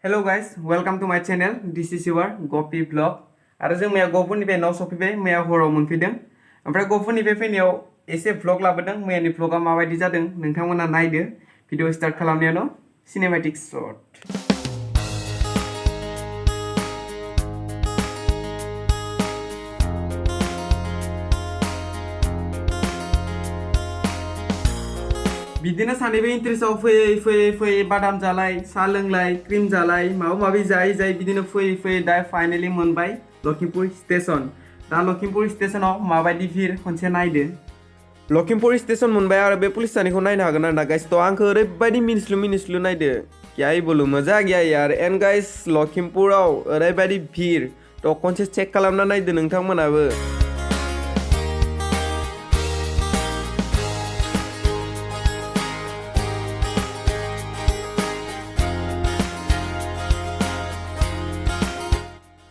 Hello guys, welcome to my channel. This is your Gopi vlog. आरो जों मैया गफुरनिफ्राय न'आव सफैबाय मैया हराव मोनफैदों ओमफ्राय गफुरनिफ्राय फैनायाव एसे vlog लाबोदों मैयानि vlogआ माबायदि जादों नोंथांमोना नायदो भिडिअ स्टार्ट खालामनायावनो सिनेमैटिक शट बिदिनो सानैबो इन्ट्रेस्टआव फैयै बादाम जालाय सा लोंलाय क्रिम जालाय माबा माबि जायै बिदिनो फैयै दा फाइनाली मोनबाय लखिमपुर स्टेशन दा लखिमपुर स्टेशनाव माबायदि भिर खनसे नायदो लखिमपुर स्टेशन मोनबाय आरो बे पुलिस थानायखौ नायनो हागोन आरो ना गाइस तो आंखौ ओरैबायदि मिनिस्लु नायदो क्या ही बोलू मजा गया यार एन्ड गाइस लखिमपुराव ओरैबायदि भिर तो खनसे चेक खालामना नायदो नोंथांमोनाबो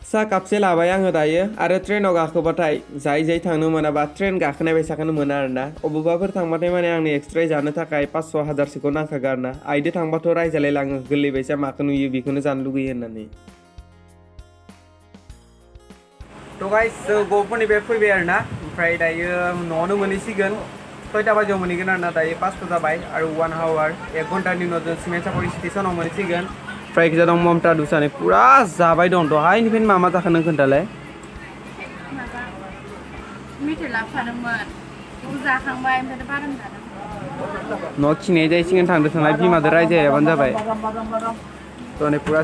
सा कापसे लाबाय आङो दायो आरो ट्रेनाव गाखोबाथाय जाय थांनो मोनाबा ट्रेन गाखोनाय बायसाखौनो मोना आरोना अबेबाफोर थांबाथाय माने आंनो एक्सट्रा जानो थाखाय 500-1000सोखौ नांखागौ आरोना आइदो थांबाथ' रायजालाय लाङो गोरलै बायसा माखौ नुयो बेखौनो जानो लुगैयो होननानै थ' गाइस गफुरनिफ्राय फैबाय आरोना ओमफ्राय दायो न'आवनो मोनहैसिगोन 6टा बाजियाव मोनहैगोन आरोना दायो 5टा जाबाय आरो 1 आवार 1 घन्टानि उनाव जों सिमेन्सापुरि स्टेशनाव मोनहैसिगोन फ्राय किजा दं ममता दुसानि पुरा जाबाय दं दहायनिफ्रायनो मा जाखो नों खोन्थालाय मेथाइ लाबोफादोंमोन बेखौ जाखांबाय ओमफ्राय बादाम जादों न' खिनाय जायसिगोन थांदो थांलाय बिमाजों रायजायाबानो जाबाय थ' नै पुरा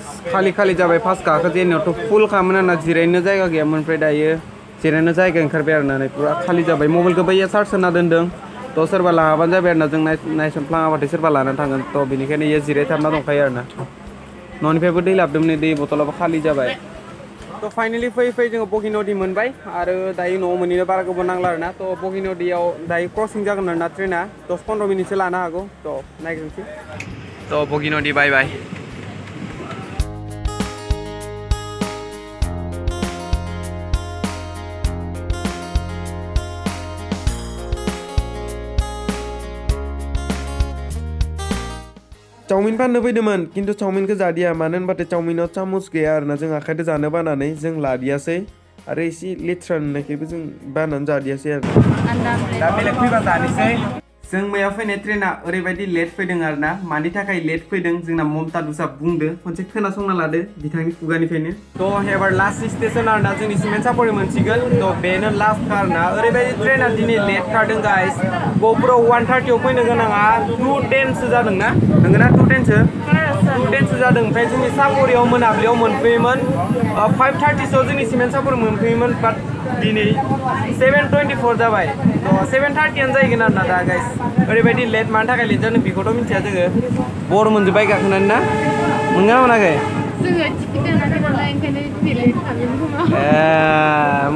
खालि जाबाय फार्स्ट गाखो जेननायावथ' फुल खामोन आरोना जिरायनो जायगा गैयामोन ओमफ्राय दायो जिरायनो जायगा ओंखारबाय आरोना नै पुरा खालि जाबाय मबाइलखौ बैया चार्ज होना दोनदों थ' सोरबा लाङाबानो जाबाय आरोना जों नायसनफ्लाङाबाथाय सोरबा लानानै थांगोन थ' बेनिखायनो इयो जिरायथाबना दंखायो आरोना न'निफ्रायबो दै लाबोदोंमोन दै बथलाबो खालि जाबाय थ' फाइनालि फैयै जोङो बगिनदि मोनबाय आरो दायो न'आव मोनहैनो बारा गोबाव नांला आरोना थ' बगिनदियाव दायो क्रसिं जागोन आरोना ट्रेना 10-15 मिनिटसो लानो हागौ थ' नायग्रोनोसै थ' बगिनदि बाय चाउमिन फाननो फैदोंमोन खिन्थु चाउमिनखौ जादिया मानो होनबाथाय चाउमिनाव चामच गैया आरोना जों आखाइजों जानो बानानै जों लादियासै आरो एसे लेथ्रा नुनायखायबो जों बानानै जादियासै आरो दा बेलेग फैबा जानोसै जों मैया फैनाय ट्रेना ओरैबायदि लेट फैदों आरोना मानि थाखाय लेट फैदों जोंना ममता दुसा बुंदो खनसे खोनासंना लादो बिथांनि खुगानिफ्रायनो थ' एबार लास्ट स्टेशन आरोना जोंनि सिमेन्सापुरि मोनसिगोन थ' बेनो लास्ट आरोना ओरैबायदि ट्रेना दिनै लेट खारदों गाइस गहपुराव 1:30 आव फैनो गोनाङा 2:10 जादों ना नोंगोना 2:10 जादों ओमफ्राय जोंनि सापुरियाव मोनाबिलियाव मोनफैयोमोन 5:30 सोआव जोंनि सिमेन्सापुरि मोनफैयोमोन बाट दिनै 7:24 जाबाय थ' 7:30 जाहैगोन आरोना दा गाइस ओरैबायदि लेट मानि थाखाय लेट जादों बेखौथ' मिथिया जोङो बर मोनजोब्बाय गाखोनानै ना मोनगोना मोनाखै जोङो टिकेट दानाखै नालाय ओंखायनो दिनै थांगोन खोमा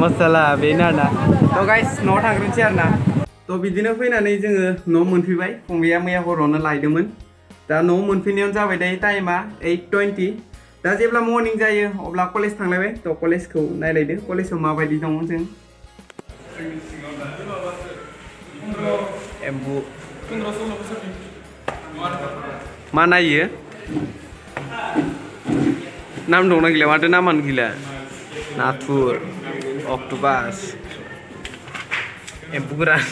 मसाला बेनो आरोना थ' गाइस न'आव थांग्रोनोसै आरोना थ' बिदिनो फैनानै जोङो न'आव मोनफैबाय फंबाया मैया हरावनो लायदोंमोन दा न'आव मोनफैनायावनो जाबाय दायो टाइमा 8:20 दा जेब्ला मर्निं जायो अब्ला कलेज थांलायबाय थ' कलेजखौ नायलायदो कलेजाव माबायदि दङ जों एम्बु मा नायो नाम दंना गैला माथो नामानो गैला नाथुर अक्ट'पास एम्बु गोरान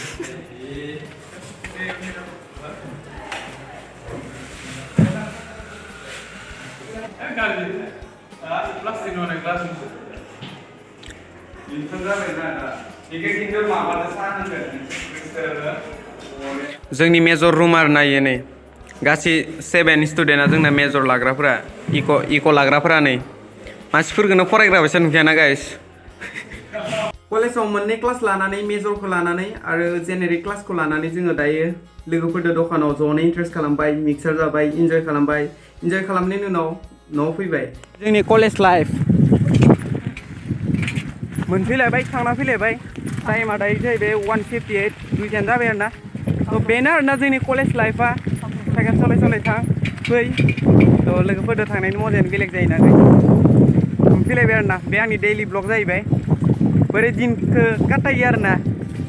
जोंनि मेजर रुम आरो नायो नै गासै 7 स्टुडेन्टआ जोंना मेजर लाग्राफोरा इक' लाग्राफोरा नै मानसिफोरखौनो फरायग्रा बायसा नुखायाना गाइस कलेजाव मोननै क्लास लानानै मेजरखौ लानानै आरो जेनेरिक क्लासखौ लानानै जोङो दायो लोगोफोरजों दखानाव ज'नो इन्ट्रेस्ट खालामबाय मिक्सार जाबाय इन्जय खालामनायनि उनाव न'आव फैबाय जोंनि कलेज लाइफ मोनफैलायबाय थांना फैलायबाय टाइमा दायो जाहैबाय 1:58 दुइटायानो जाबाय आरोना थ' बेनो आरोना जोंनि कलेज लाइफआ साइकेल सालाय थां फै थ' लोगोफोरजों थांनायनि मजायानो बेलेग जायोना मोनफैलायबाय आरोना बे आंनि दैलि ब्लग जाहैबाय बोरै दिनखौ काटायो आरोना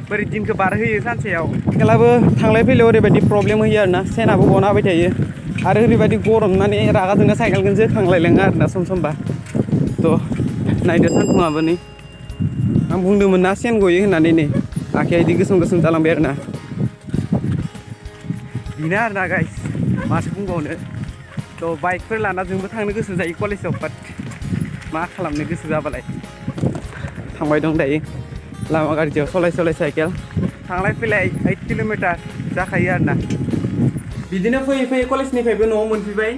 बोरै दिनखौ बारहोयो सानसेयाव आथिखालाबो थांलाय फैलायाव ओरैबायदि प्रब्लेम होयो आरोना सेनाबो गना होबाय थायो आरो ओरैबायदि गरम माने रागा जोंना साइकेलखौ जोखांलायलाङो आरोना सम समबा थ' नायदो सानदुङाबो नै आं बुंदोंमोन ना सेन गयो होननानै नै आखाइया इदि गोसोम गोसोम जालांबाय आरोना बेनो आरोना गाइस माथो बुंबावनो थ' बाइकफोर लाना जोंबो थांनो गोसो जायो कलेजाव बाट मा खालामनो गोसो जाबालाय थांबाय दं दायो लामा गाज्रियाव सलाय साइकेल थांलाय फैलाय 8 किल'मिटार जाखायो आरोना बिदिनो फैयै फैयै कलेजनिफ्रायबो न'आव मोनफैबाय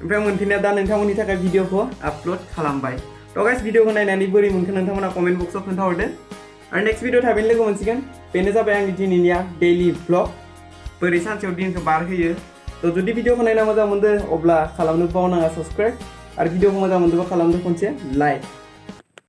ओमफ्राय मोनफैनाया दा नोंथांमोननि थाखाय भिडिअखौ आपल'ड खालामबाय थ' गाइस भिडिअखौ नायनानै बोरै मोनखो नोंथांमोना कमेन्ट बक्सआव खोन्थाहरदो आरो नेक्स्ट भिडिअ थाबैनो लोगो मोनसिगोन बेनो जाबाय आंनि दिनैनिया डेइलि ब्लग बोरै सानसेयाव दिनखौ बारहोयो थ' जुदि भिडिअखौ नायना मोजां मोनदो अब्ला खालामनो बावनाङा साबस्क्राइब आरो भिडिअखौ मोजां मोनदोंबा खालामदो खनसे लाइक